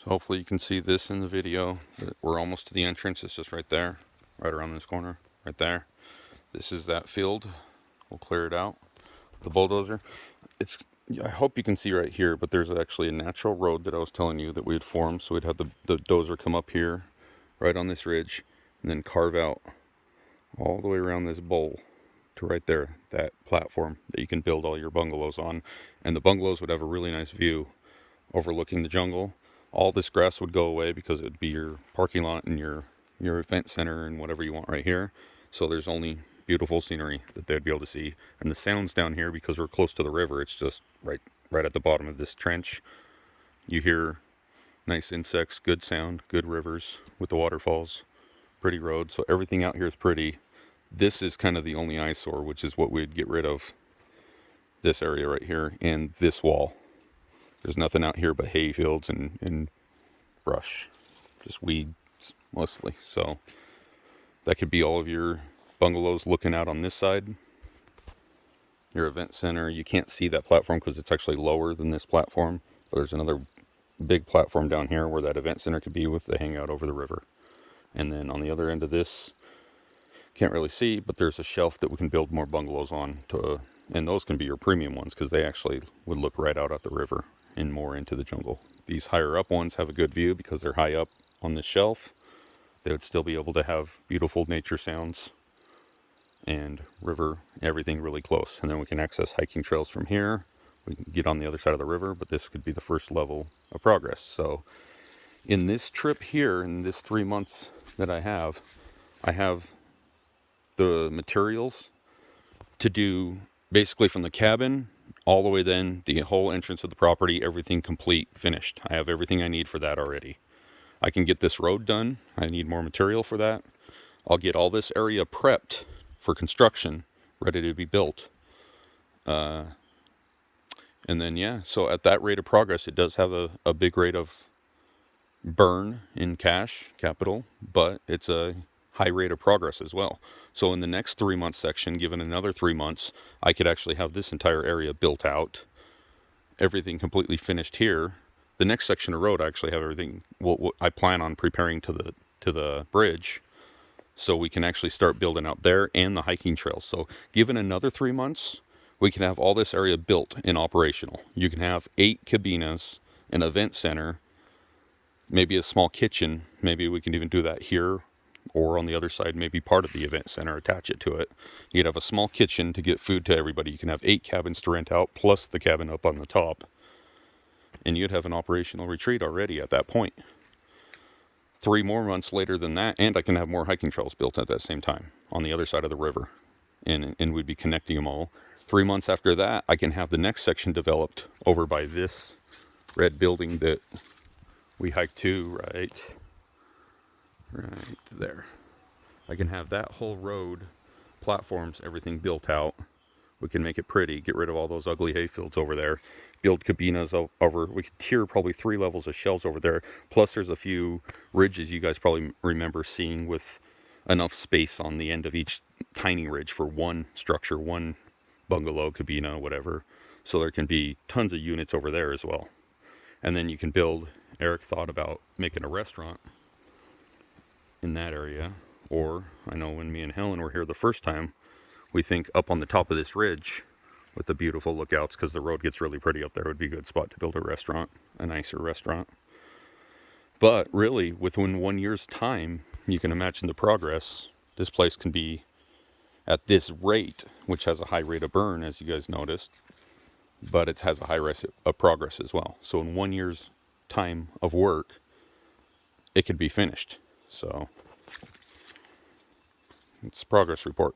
Hopefully you can see this in the video. We're almost to the entrance. It's just right there, right around this corner, right there. This is that field. We'll clear it out. The bulldozer. I hope you can see right here, but there's actually a natural road that I was telling you that we had formed. So we'd have the dozer come up here, right on this ridge, and then carve out all the way around this bowl to right there, that platform that you can build all your bungalows on. And the bungalows would have a really nice view overlooking the jungle. All this grass would go away because it would be your parking lot and your event center and whatever you want right here. So there's only beautiful scenery that they'd be able to see. And the sounds down here, because we're close to the river, it's just right at the bottom of this trench. You hear nice insects, good sound, good rivers with the waterfalls, pretty roads. So everything out here is pretty. This is kind of the only eyesore, which is what we'd get rid of. This area right here and this wall. There's nothing out here but hay fields and brush, just weeds mostly. So that could be all of your bungalows looking out on this side. Your event center, you can't see that platform because it's actually lower than this platform. But there's another big platform down here where that event center could be with the hangout over the river. And then on the other end of this, can't really see, but there's a shelf that we can build more bungalows on and those can be your premium ones because they actually would look right out at the river and more into the jungle. These higher up ones have a good view because they're high up on the shelf. They would still be able to have beautiful nature sounds and river, everything really close. And then we can access hiking trails from here. We can get on the other side of the river, but this could be the first level of progress. So in this trip here, in this 3 months that I have the materials to do basically from the cabin all the way then the whole entrance of the property, everything complete, finished. I have everything I need for that already. I can get this road done. I need more material for that. I'll get all this area prepped for construction, ready to be built. And then, yeah, so at that rate of progress, it does have a big rate of burn in cash, capital, but it's a high rate of progress as well. So in the next 3 month section, given another 3 months, I could actually have this entire area built out, everything completely finished here. The next section of road, I actually have everything. What I plan on preparing to the bridge, so we can actually start building out there and the hiking trails. So given another 3 months, we can have all this area built and operational. You can have 8 cabinas, an event center, maybe a small kitchen. Maybe we can even do that here, or on the other side, maybe part of the event center, attach it to it. You'd have a small kitchen to get food to everybody. You can have 8 cabins to rent out, plus the cabin up on the top. And you'd have an operational retreat already at that point. 3 more months later than that, and I can have more hiking trails built at that same time on the other side of the river. And we'd be connecting them all. 3 months after that, I can have the next section developed over by this red building that we hiked to right there. I can have that whole road, platforms, everything built out. We can make it pretty, get rid of all those ugly hayfields over there, build cabinas over. We could tier probably 3 levels of shelves over there. Plus there's a few ridges you guys probably remember seeing with enough space on the end of each tiny ridge for one structure, one bungalow, cabina, whatever. So there can be tons of units over there as well. And then you can build, Eric thought about making a restaurant in that area. Or I know when me and Helen were here the first time, we think up on the top of this ridge with the beautiful lookouts, because the road gets really pretty up there, would be a good spot to build a restaurant, a nicer restaurant. But really, within 1 year's time, you can imagine the progress. This place can be at this rate, which has a high rate of burn, as you guys noticed, but it has a high rate of progress as well. So in 1 year's time of work, it could be finished. So it's a progress report.